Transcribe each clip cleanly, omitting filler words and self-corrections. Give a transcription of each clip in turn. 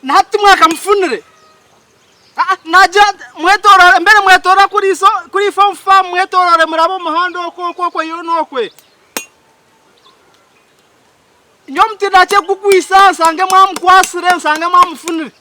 Nati mwaka mfunire. Naja mwetorore mbere mwetora kuri form farm mwetorore murabo muhando ko yonokwe. Nyomti dache kukwisa sange mwamkwasire sange mwamfunire.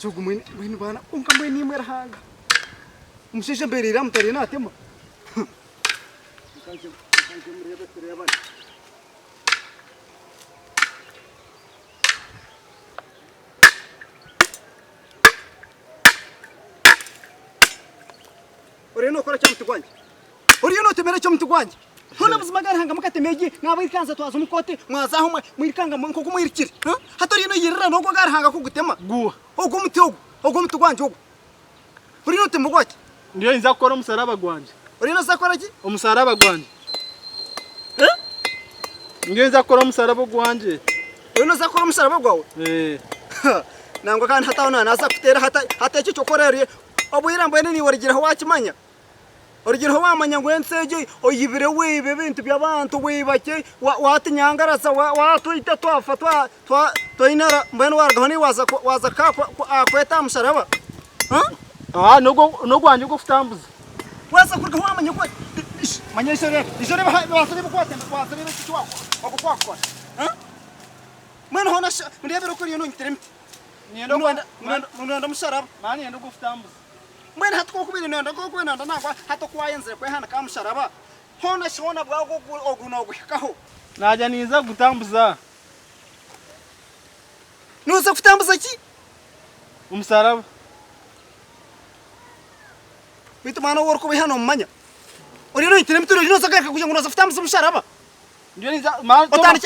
Sugu mwini bana unka mwini mwerahanga umushisha mberira mutari natema kanje murebe kureba Oreno kora cyamtu kwanje Oreno temera cyamtu kwanje Hona buzimagara hanga makatemeji nabayikanza twaza mukote mwazaho mwirikanga nko kumwirikira hatori no yirira no gogara hanga kugutema guwa ogo muti gwanje ogo Oreno temugwaki ndiyo inza gukora umusaraba gwanje Oreno zakora ki umusaraba gwanje ndiyo inza gukora umusaraba gwanje Oreno zakora umusaraba gwawe nangwa kandi hataona naza kutera hata cyo korere obuyirambo ni warigiraho wakimanya Origiraho wamanya ngo enseje oyibire wibe bintu by'abantu wibake watinyangaraza watuita twafa twainara mbene waragaho ni waza kweta musaraba no gwanje go futambuza waza kuragaho wamanya ko manya isore wasabe kwata wasabe cyo wako mwene hona ndebero kuri no ntiremti Nenda musaraba mani ndo go futambuza Mwene hatuko kubiri nenda ko kwena ndangwa hatakuwa yenze kwe hana kamusharaba hona shona bwago ogunogwe kaho naja niza gutambuza nuza kutambuza ki umusaraba bitumana wor ko bihano mumanya Orino itire muturo nuza gareka kuja ngo nuza kutambuza umusharaba ndiyo niza ma otani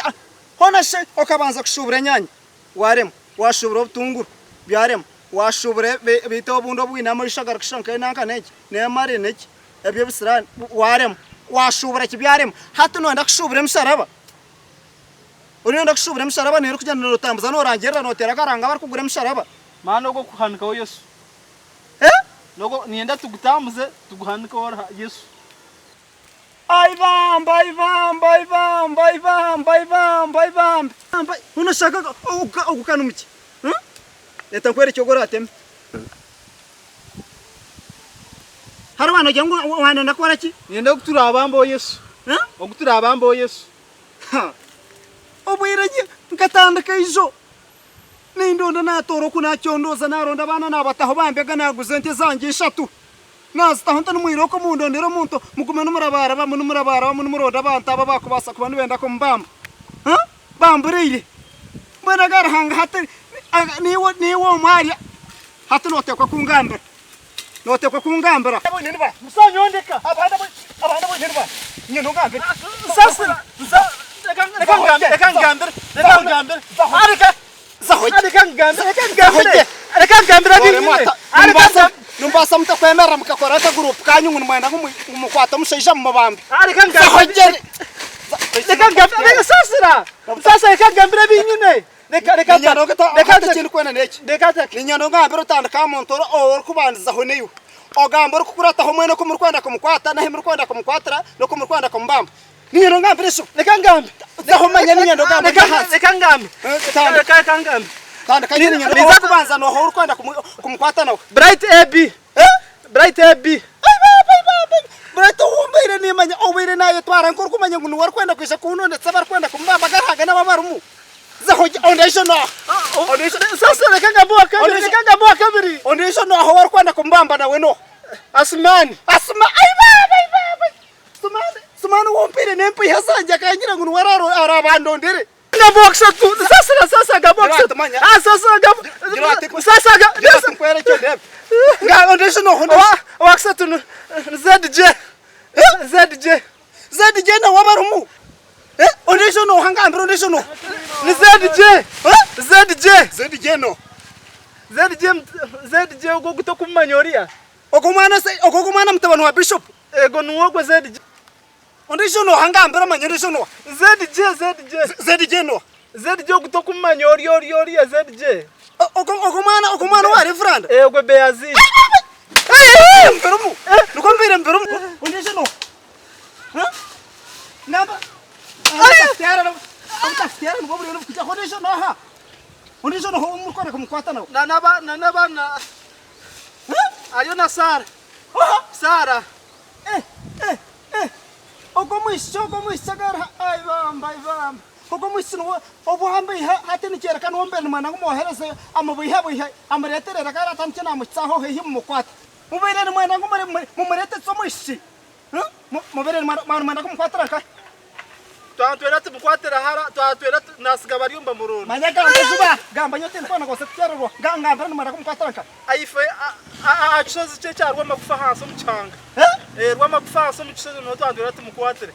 hona she okabanza kushubura nyanya warem washubura obutunguru byarem washubure bito bundo bwina muri shagara kishanka nanka neki ne mari neki ebyo bisirani warem washubura kibyarem hatu no ndakushubure musaraba Orino ndakushubure musaraba nero kujana no tambuza no rangerera no tera karanga bari kugure musaraba mano go kuhanika wo Yesu nogo nienda tugutambuze tuguhanika wo Yesu Aivamba unashaka ukukana muki Leta kwere cyogora ateme Harwana jangu wana nakora ki nienda gutura abambo Yesu ogutura abambo Yesu Obwiranye nkatandika izo Nindonda natoro kuna cyondoza naronda bana nabataho bambega naguze nte zanje 3 Nazitaho ntano mwiroko mundondero muntu mukumena murabara bamuntu murabara bamuntu muroda bantaba bakubasa kubantu benda ko mbamba bambureire Mbona garahanga hatari niwo mwari hatu notekwa kungambira Nini ba musanyondeka abanda bo nini ba nyino ngambira sasa reka ngambira arika Numbasa mutakwemera mukakora ka group kanyu mwenda ngumukwata mushaisha mu mabambi reka ngambira sasa reka ngambira binyine reka kintu kwena neki ninyano ngambira utandika montoro or kubandizaho neyo ogambira kukurata ho mwene ko murkwenda kumukwata nahe murkwenda kumukwatira no ko murkwenda kumbamba ninyano ngambira iso reka ngambira zaho manya ninyano ngambira reka ngambira tandika ninyano kubanza no ho urkwenda kumukwata nawe Bright AB Bright umbeire nimanya obwire nayo twara nkuru kumanya ngo wari kwenda kwisha kuno ndetse bari kwenda kumbamba garaga n'ababarumu zaho ondesho no sasa reka ngambira kabiri ondesho no aho wari kwenda kumbamba nawe no Asmani Sumani wompire nempi hasanja kanyira ngo wararo arabandondere ngaboksa tu sasa ngaboksa sasa kwere cyo deb nga ondesho no waksa tu ZJ na wabarumu Ondisho no hangambira ondisho no. Ni ZJ. ZJ no. ZJ ugo gutokumanyoria. Okomwana mutabano wa bishop. Ego nuwo ZJ. Ondisho no hangambira manyondisho no. ZJ no. ZJ gutokumanyoria ZJ. Okomwana wa reverend. Ego Beazi. Mperumu. Nukombire mperumu. Ondisho no. Namba. Amtastiara no bobri no kuja ondisho no ha. Ondisho no ho mukora kumkwata nawo. Na ayo na Sara. Sara. Okomwisho gara ai bamba. Okomwisho no obuhambe hateni kera kan wombe mwana ngomohereze amabuiha amaretere gara tanchena mutsaho hehi mukwata. Mubere mwana ngomare mumurete tsomushi. Mubere mwana kumkwata ka. Twatwera tumukwatira hara twatwera nasiga bariumba murundi. Manyaka nzuba gamba nyote nkona ko sekyarwa ganga mwana kumkwata ka. Aife achozi cyarwa magufa hanso mucanga. Rwa magufa hanso mukisozi no twatwera tumukwatire.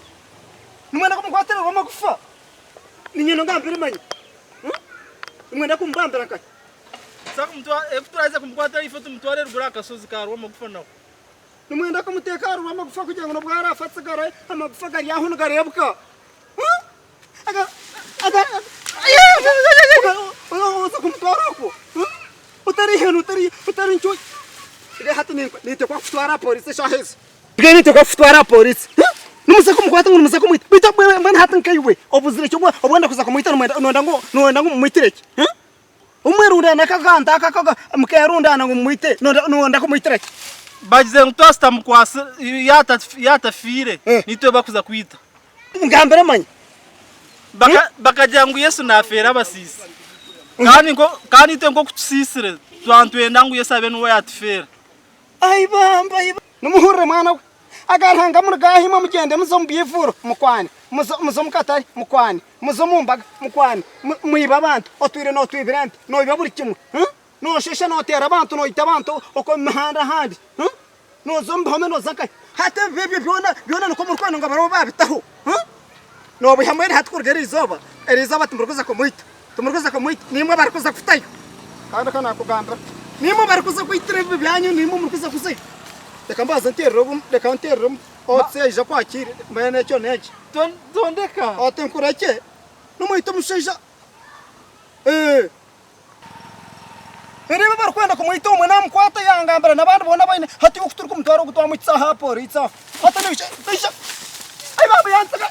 Nimwana kumkwatira rwa magufa. Ninyino ngambire manyi. Nimwana kumbambira ka. Saka mtwa ekuturaza kumkwatira ife tumutware rugura akasozi karwa magufa nawo. Nimwenda kumuteka rwa magufa kugira ngo bwara afatsigara amagufa gari yaho ngarebuka. Uza kumtwarako. Utari ncho. Ile hati nite kwa kutwara polisi shahezi. Ile nite kwa kutwara polisi. Numusa kumkwata ngo numusa kumwita. Bita mwana hati nkaiwe. Obuzire cyo obwenda kuza kumwita nonda ngo mwitireke. Umwerunda nakaganda akaga mkerunda ngo mwite nonda kumwitireke. Bagize ngutwasta mukwasa yatafire nitwe bakuza kwita. Ngambere manyi. Bakagira ngo Yesu nafera abasisi. Kandi ite ngo kutusisire twantwenda ngo Yesu abe nuwe yatufera. Ai bamba. Numuhure mwana we. Agarhanga murgahima mugende muzombiyivuro mukwani. Muzomukatari mukwani. Muzomumbaga mukwani. Muyiba abantu otwire no twibirente no iba buri kimwe. No shesha no tera abantu no ita abantu oko mihanda handi. No zombihome no zakai. Hata bebe byona no komurkwano ngabaro babitaho. No bihamwe hatkurgeri izoba. Elizoba tumurkuza komuita. Nimwe barikuza kutayo. Kana kugamba. Nimwe barikuza kuitire byanyu nimwe murkuza kuze. Reka mbaza nterero reka nterero otse ija kwakira mbene cyo neje. Tondeka. Otenkureke. Numuita musheja. Erebe barkwenda kumuita umwe namkwata yangambara nabandi bona bane hati ukuturuka umutwaro gutwa mu tsaha polisi. Hata nisha. Ai baba yantsaka.